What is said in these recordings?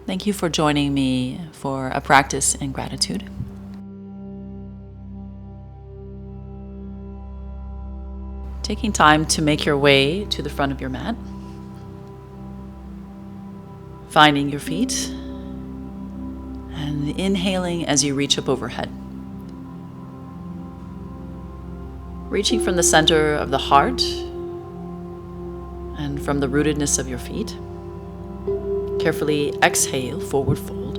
Thank you for joining me for a practice in gratitude. Taking time to make your way to the front of your mat. Finding your feet and inhaling as you reach up overhead. Reaching from the center of the heart and from the rootedness of your feet. Carefully exhale, forward fold.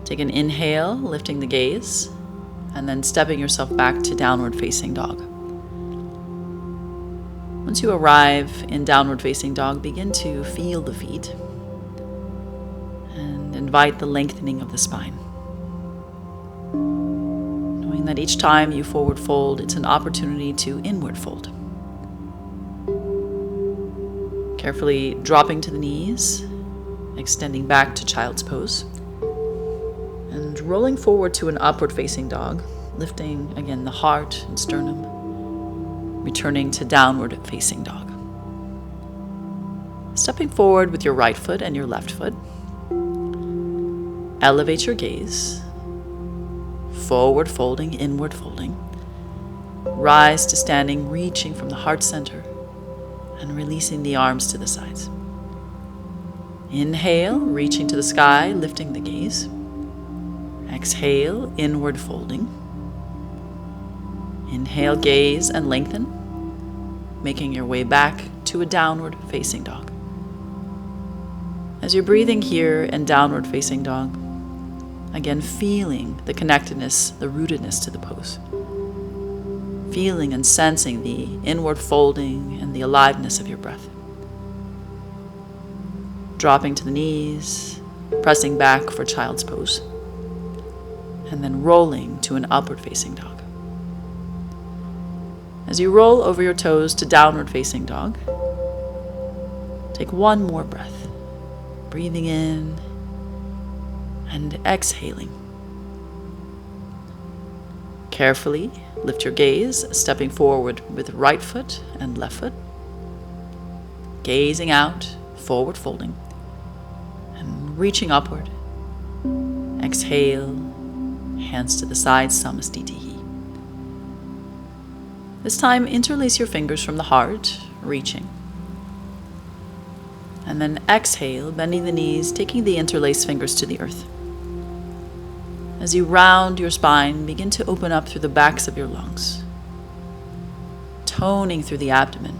Take an inhale, lifting the gaze, and then stepping yourself back to downward facing dog. Once you arrive in downward facing dog, begin to feel the feet and invite the lengthening of the spine. Knowing that each time you forward fold, it's an opportunity to inward fold. Carefully dropping to the knees, extending back to child's pose, and rolling forward to an upward facing dog, lifting again the heart and sternum, returning to downward facing dog. Stepping forward with your right foot and your left foot, elevate your gaze, forward folding, inward folding, rise to standing, reaching from the heart center, and releasing the arms to the sides. Inhale, reaching to the sky, lifting the gaze. Exhale, inward folding. Inhale, gaze and lengthen, making your way back to a downward facing dog. As you're breathing here in downward facing dog, again feeling the connectedness, the rootedness to the pose. Feeling and sensing the inward folding and the aliveness of your breath. Dropping to the knees, pressing back for child's pose, and then rolling to an upward facing dog. As you roll over your toes to downward facing dog, take one more breath, breathing in and exhaling. Carefully lift your gaze, stepping forward with right foot and left foot, gazing out, forward folding, and reaching upward. Exhale, hands to the sides, samastitihi. This time, interlace your fingers from the heart, reaching. And then exhale, bending the knees, taking the interlaced fingers to the earth. As you round your spine, begin to open up through the backs of your lungs, toning through the abdomen,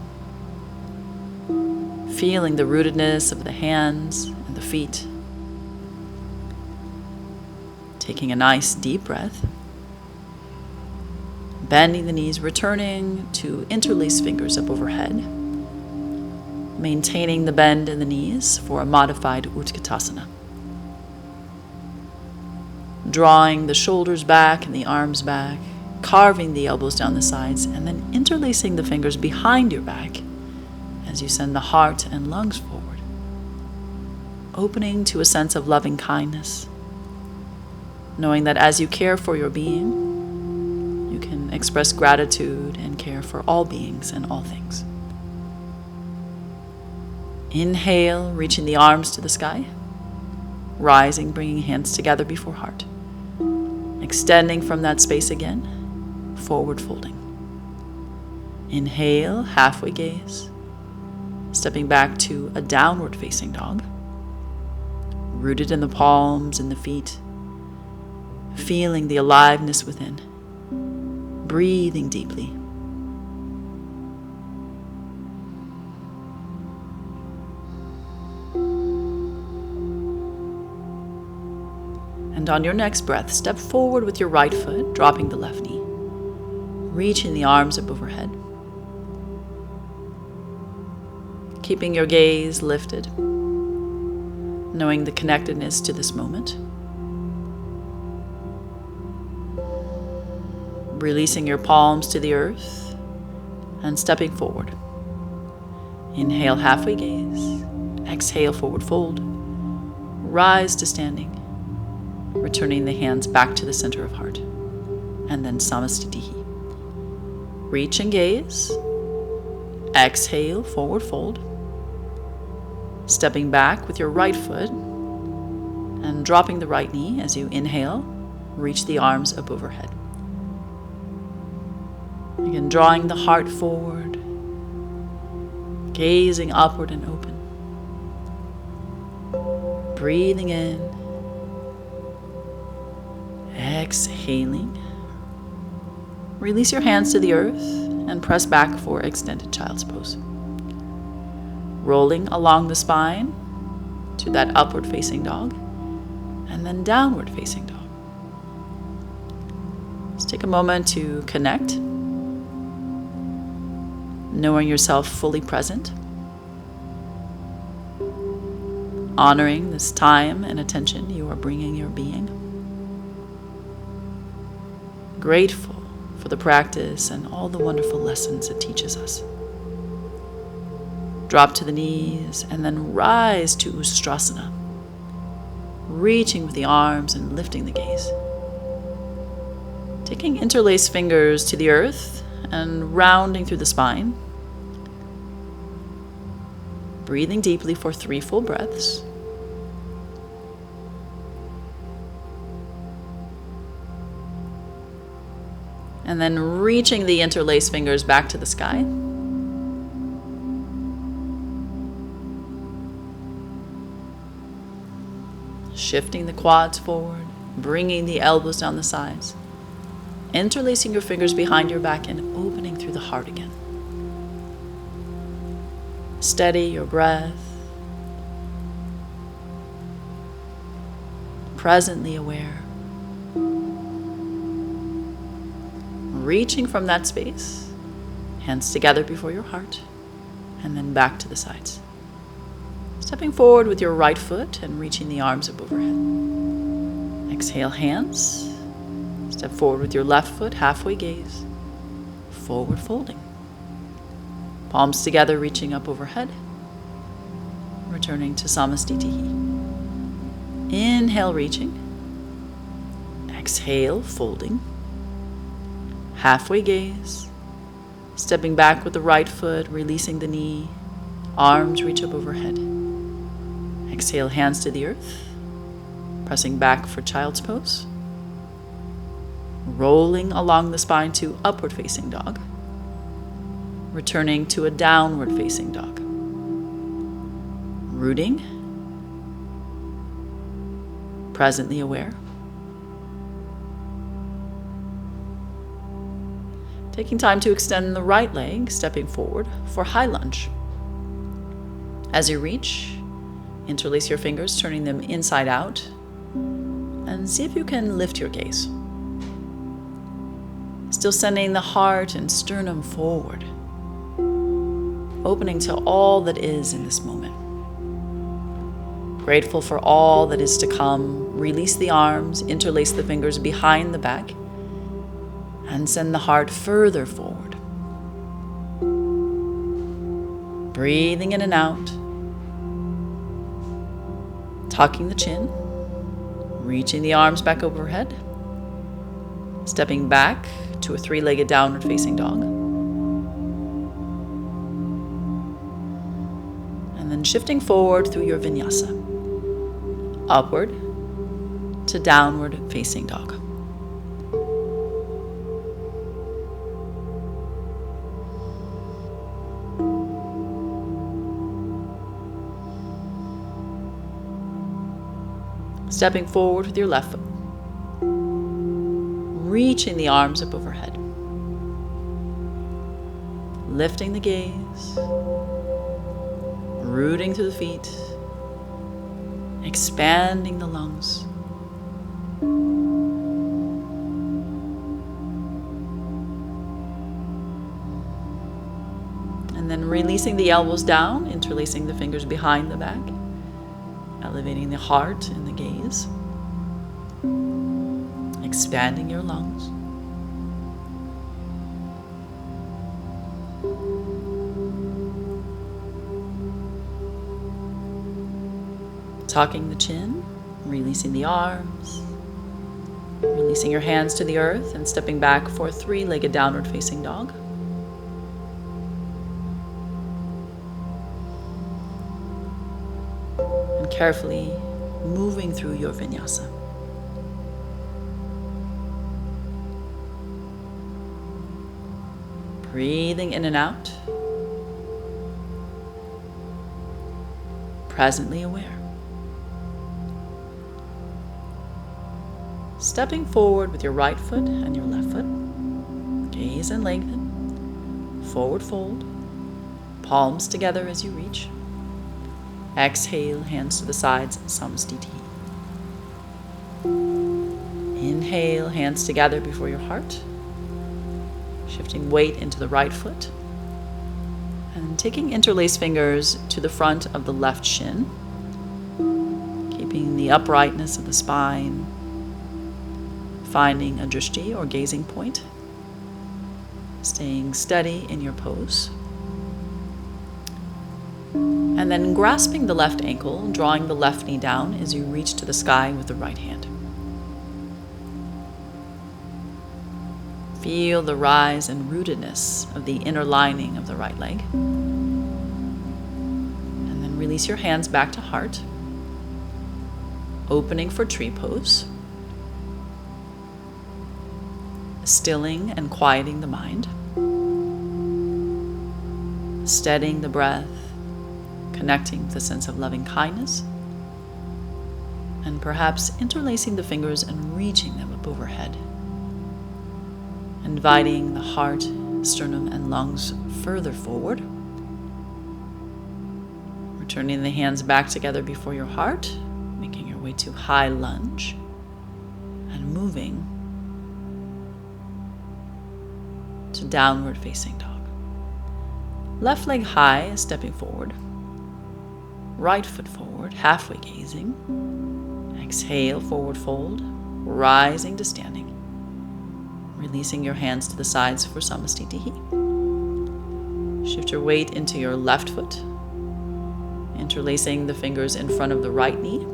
feeling the rootedness of the hands and the feet. Taking a nice deep breath, bending the knees, returning to interlaced fingers up overhead, maintaining the bend in the knees for a modified Utkatasana. Drawing the shoulders back and the arms back, carving the elbows down the sides, and then interlacing the fingers behind your back as you send the heart and lungs forward, opening to a sense of loving kindness, knowing that as you care for your being, you can express gratitude and care for all beings and all things. Inhale, reaching the arms to the sky, rising, bringing hands together before heart. Extending from that space again, forward folding. Inhale, halfway gaze, stepping back to a downward facing dog, rooted in the palms and the feet, feeling the aliveness within, breathing deeply. And on your next breath, step forward with your right foot, dropping the left knee, reaching the arms up overhead, keeping your gaze lifted, knowing the connectedness to this moment, releasing your palms to the earth and stepping forward. Inhale, halfway gaze, exhale, forward fold, rise to standing, returning the hands back to the center of heart, and then samastitihi. Reach and gaze, exhale, forward fold, Stepping back with your right foot and dropping the right knee as you inhale, reach the arms up overhead. Again, drawing the heart forward, gazing upward and open. Breathing in, exhaling. Release your hands to the earth and press back for extended child's pose. Rolling along the spine to that upward facing dog and then downward facing dog. Let's take a moment to connect, knowing yourself fully present, honoring this time and attention you are bringing your being. Grateful for the practice and all the wonderful lessons it teaches us. Drop to the knees and then rise to Ustrasana, reaching with the arms and lifting the gaze. Taking interlaced fingers to the earth and rounding through the spine. Breathing deeply for 3 full breaths. And then reaching the interlaced fingers back to the sky. Shifting the quads forward, bringing the elbows down the sides. Interlacing your fingers behind your back and opening through the heart again. Steady your breath. Presently aware. Reaching from that space, hands together before your heart, and then back to the sides. Stepping forward with your right foot and reaching the arms up overhead. Exhale, hands. Step forward with your left foot, halfway gaze. Forward folding. Palms together, reaching up overhead. Returning to Samastitihi. Inhale, reaching. Exhale, folding. Halfway gaze. Stepping back with the right foot, releasing the knee. Arms reach up overhead. Exhale, hands to the earth. Pressing back for child's pose. Rolling along the spine to upward facing dog. Returning to a downward facing dog. Rooting. Presently aware. Taking time to extend the right leg, stepping forward for high lunge. As you reach, interlace your fingers, turning them inside out, and see if you can lift your gaze. Still sending the heart and sternum forward, opening to all that is in this moment. Grateful for all that is to come. Release the arms, interlace the fingers behind the back, and send the heart further forward. Breathing in and out. Tucking the chin. Reaching the arms back overhead. Stepping back to a 3-legged downward facing dog. And then shifting forward through your vinyasa. Upward to downward facing dog. Stepping forward with your left foot. Reaching the arms up overhead. Lifting the gaze. Rooting through the feet. Expanding the lungs. And then releasing the elbows down, interlacing the fingers behind the back. Elevating the heart and the gaze. Expanding your lungs. Tucking the chin, releasing the arms, releasing your hands to the earth and stepping back for a 3-legged downward facing dog. and carefully moving through your vinyasa. Breathing in and out, presently aware. Stepping forward with your right foot and your left foot, gaze and lengthen, forward fold, palms together as you reach. Exhale, hands to the sides, Samastiti. Inhale, hands together before your heart. Shifting weight into the right foot. And taking interlaced fingers to the front of the left shin. Keeping the uprightness of the spine. Finding a drishti or gazing point. Staying steady in your pose. And then grasping the left ankle, drawing the left knee down as you reach to the sky with the right hand. Feel the rise and rootedness of the inner lining of the right leg. And then release your hands back to heart, opening for tree pose, stilling and quieting the mind, steadying the breath, connecting with a sense of loving kindness, and perhaps interlacing the fingers and reaching them up overhead. Inviting the heart, sternum, and lungs further forward. Returning the hands back together before your heart, making your way to high lunge, and moving to downward facing dog. Left leg high, stepping forward. Right foot forward, halfway gazing. Exhale, forward fold, rising to standing. Releasing your hands to the sides for Samastitihi. Shift your weight into your left foot, interlacing the fingers in front of the right knee.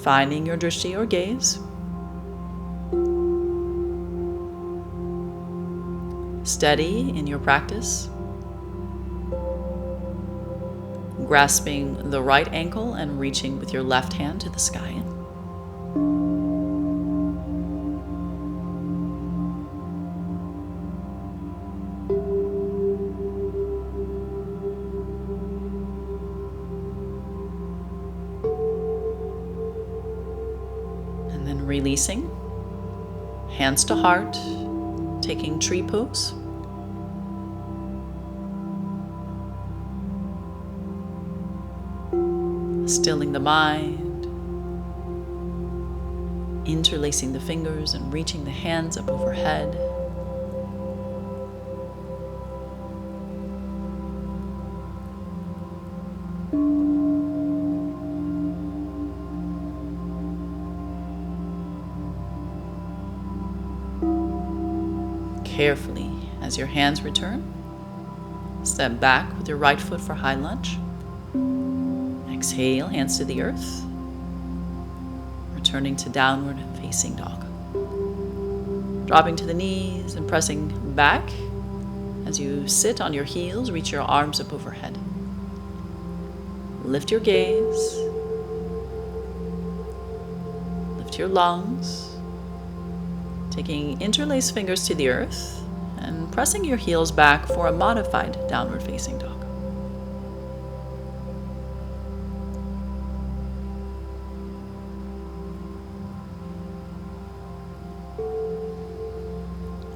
Finding your drishti or gaze. Steady in your practice. Grasping the right ankle and reaching with your left hand to the sky. And then releasing, hands to heart, taking tree pose. Stilling the mind, interlacing the fingers and reaching the hands up overhead. Carefully, as your hands return, step back with your right foot for high lunge. Exhale, hands to the earth, returning to downward facing dog. Dropping to the knees and pressing back as you sit on your heels, reach your arms up overhead. Lift your gaze, lift your lungs, taking interlaced fingers to the earth and pressing your heels back for a modified downward facing dog.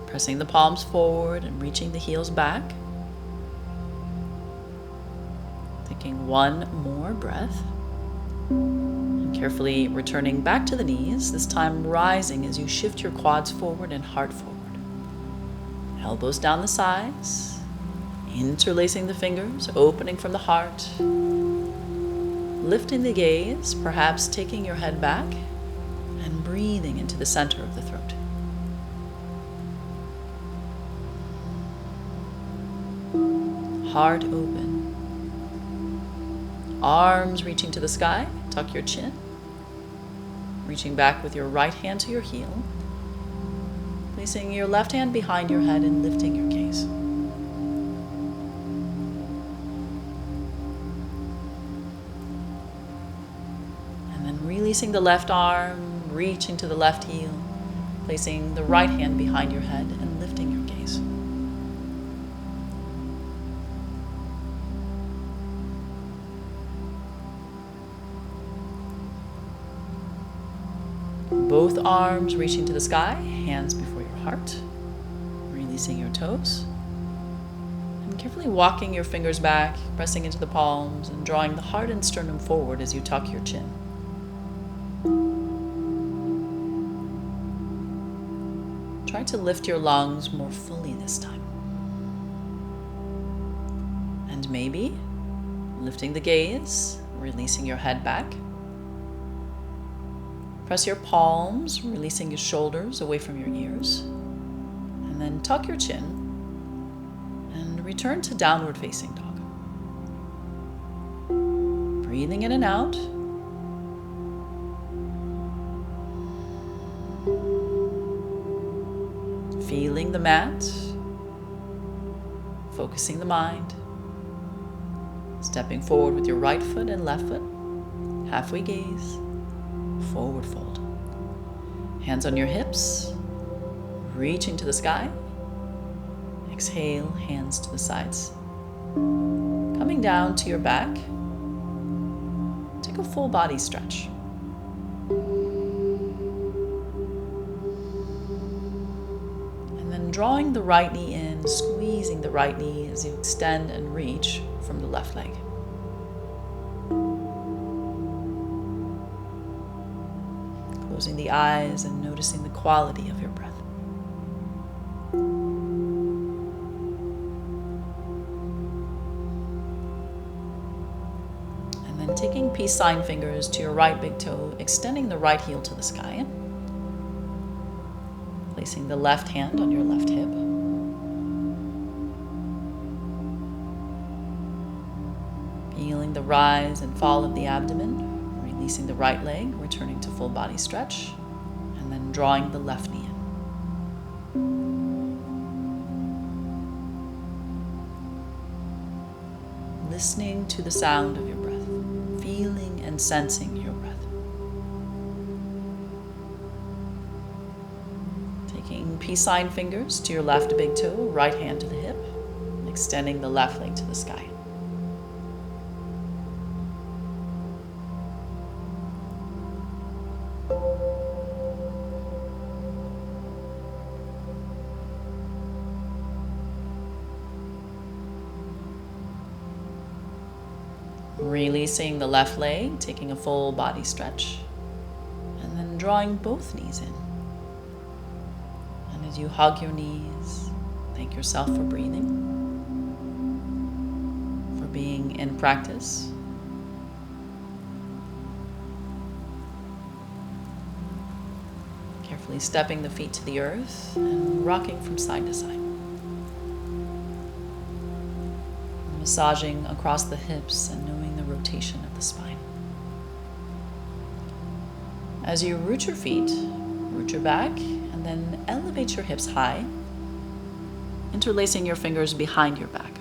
Pressing the palms forward and reaching the heels back. Taking one more breath. And carefully returning back to the knees, this time rising as you shift your quads forward and heart forward. Elbows down the sides, interlacing the fingers, opening from the heart. Lifting the gaze, perhaps taking your head back and breathing into the center of the throat. Heart open. Arms reaching to the sky, tuck your chin. Reaching back with your right hand to your heel. Placing your left hand behind your head and lifting your gaze. Releasing the left arm, reaching to the left heel, placing the right hand behind your head and lifting your gaze. Both arms reaching to the sky, hands before your heart, releasing your toes. And carefully walking your fingers back, pressing into the palms and drawing the heart and sternum forward as you tuck your chin. Try to lift your lungs more fully this time. And maybe lifting the gaze, releasing your head back. Press your palms, releasing your shoulders away from your ears. And then tuck your chin and return to downward facing dog. Breathing in and out. Feeling the mat, focusing the mind, stepping forward with your right foot and left foot, halfway gaze, forward fold. Hands on your hips, reaching to the sky. Exhale, hands to the sides. Coming down to your back, take a full body stretch. Drawing the right knee in, squeezing the right knee as you extend and reach from the left leg. Closing the eyes and noticing the quality of your breath. And then taking peace sign fingers to your right big toe, extending the right heel to the sky. Placing the left hand on your left hip. Feeling the rise and fall of the abdomen, releasing the right leg, returning to full body stretch, and then drawing the left knee in. Listening to the sound of your breath, feeling and sensing your breath. Peace sign fingers to your left big toe, right hand to the hip, extending the left leg to the sky. Releasing the left leg, taking a full body stretch, and then drawing both knees in. As you hug your knees, thank yourself for breathing, for being in practice. Carefully stepping the feet to the earth and rocking from side to side. Massaging across the hips and knowing the rotation of the spine. As you root your feet, root your back, and then elevate your hips high, interlacing your fingers behind your back.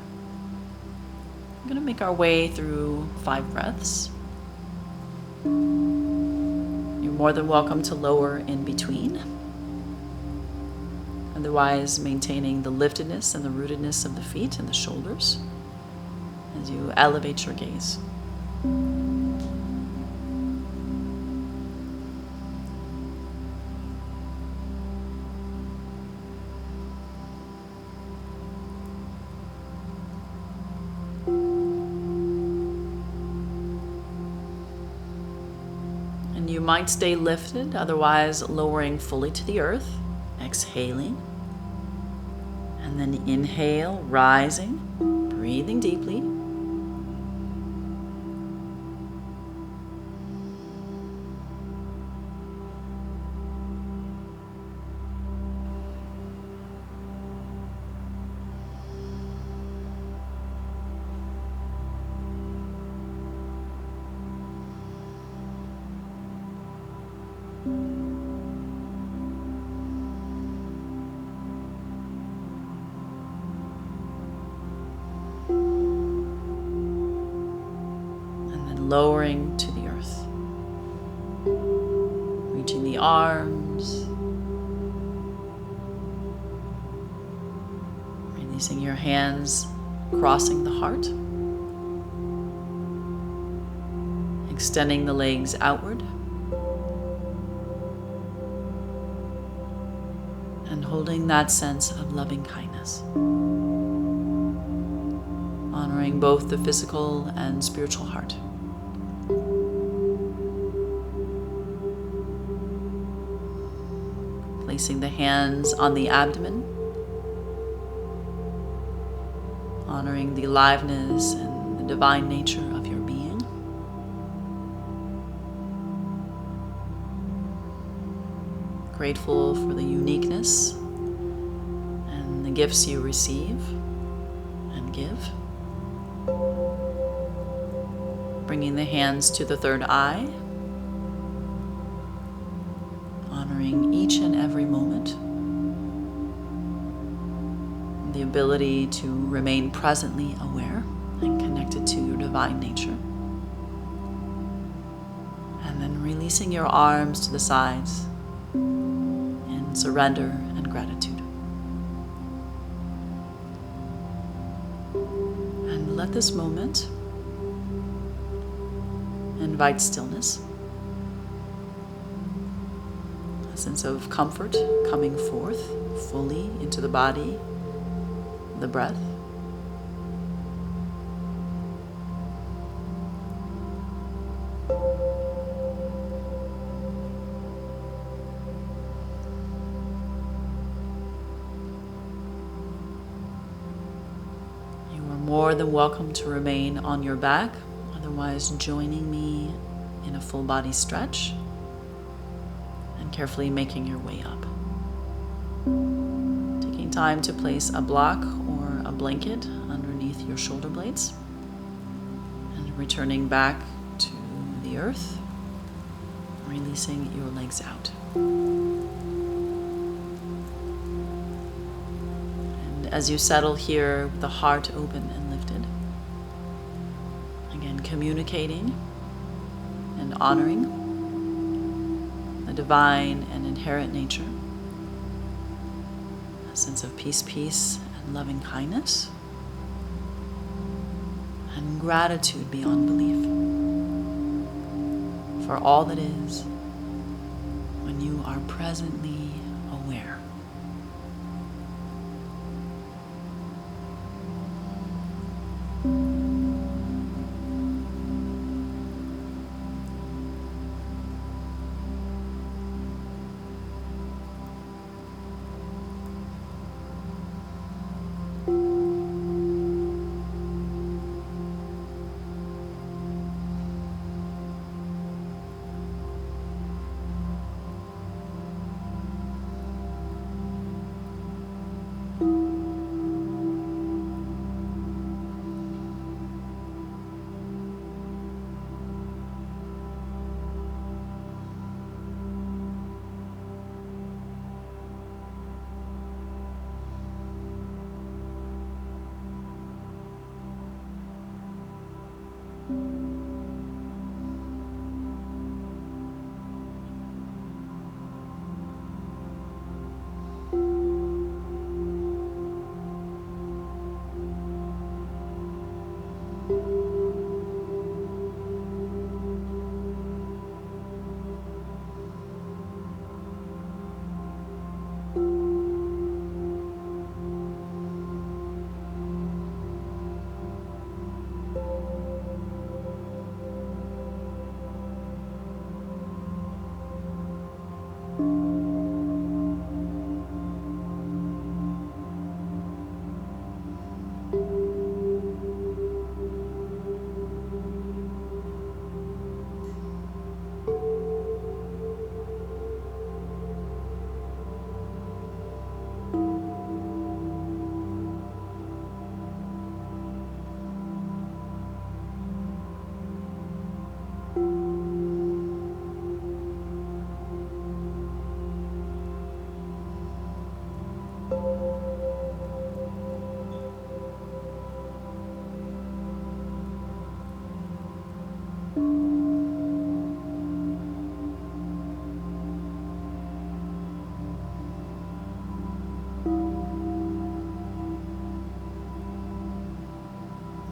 We're going to make our way through 5 breaths. You're more than welcome to lower in between. Otherwise, maintaining the liftedness and the rootedness of the feet and the shoulders as you elevate your gaze. You might stay lifted, otherwise lowering fully to the earth, exhaling, and then inhale, rising, breathing deeply. Lowering to the earth. arms. Releasing your hands, crossing the heart. Extending the legs outward. And holding that sense of loving kindness. Honoring both the physical and spiritual heart. Placing the hands on the abdomen. Honoring the aliveness and the divine nature of your being. Grateful for the uniqueness and the gifts you receive and give. Bringing the hands to the third eye, honoring each and every moment. The ability to remain presently aware and connected to your divine nature. And then releasing your arms to the sides in surrender and gratitude. And let this moment invite stillness, a sense of comfort coming forth fully into the body, the breath. You are more than welcome to remain on your back, otherwise joining me in a full body stretch and carefully making your way up. Taking time to place a block or a blanket underneath your shoulder blades and returning back to the earth, releasing your legs out. And as you settle here with the heart open and lifted, again communicating and honoring the divine and inherent nature, a sense of peace, and loving kindness, and gratitude beyond belief for all that is when you are presently aware.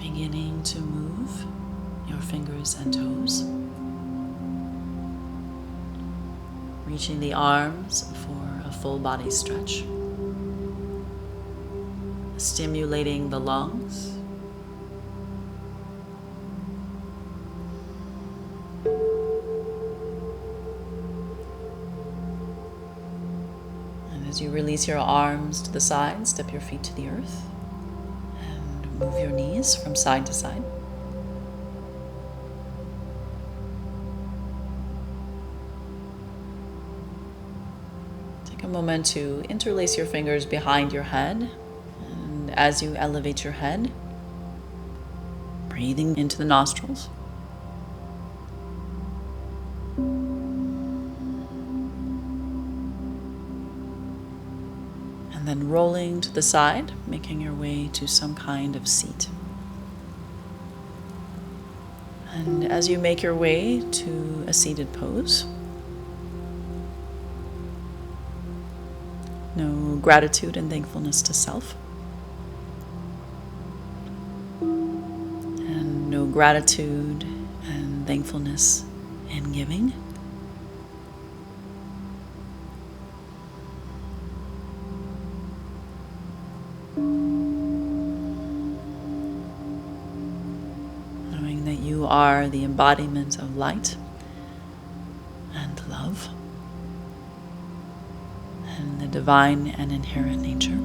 Beginning to move your fingers and toes. Reaching the arms for a full body stretch. Stimulating the lungs. And as you release your arms to the side, step your feet to the earth and move your knees from side to side. Take a moment to interlace your fingers behind your head. As you elevate your head, breathing into the nostrils. And then rolling to the side, making your way to some kind of seat. And as you make your way to a seated pose, know gratitude and thankfulness to self. Know gratitude and thankfulness in giving. Knowing that you are the embodiment of light and love and the divine and inherent nature.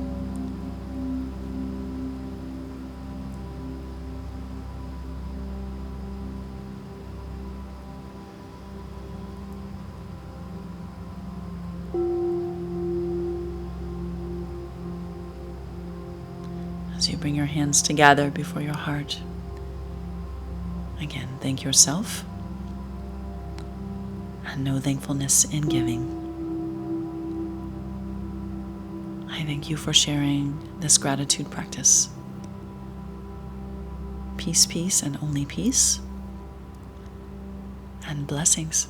As you bring your hands together before your heart, again, thank yourself and know thankfulness in giving. I thank you for sharing this gratitude practice. Peace, peace, and only peace, and blessings.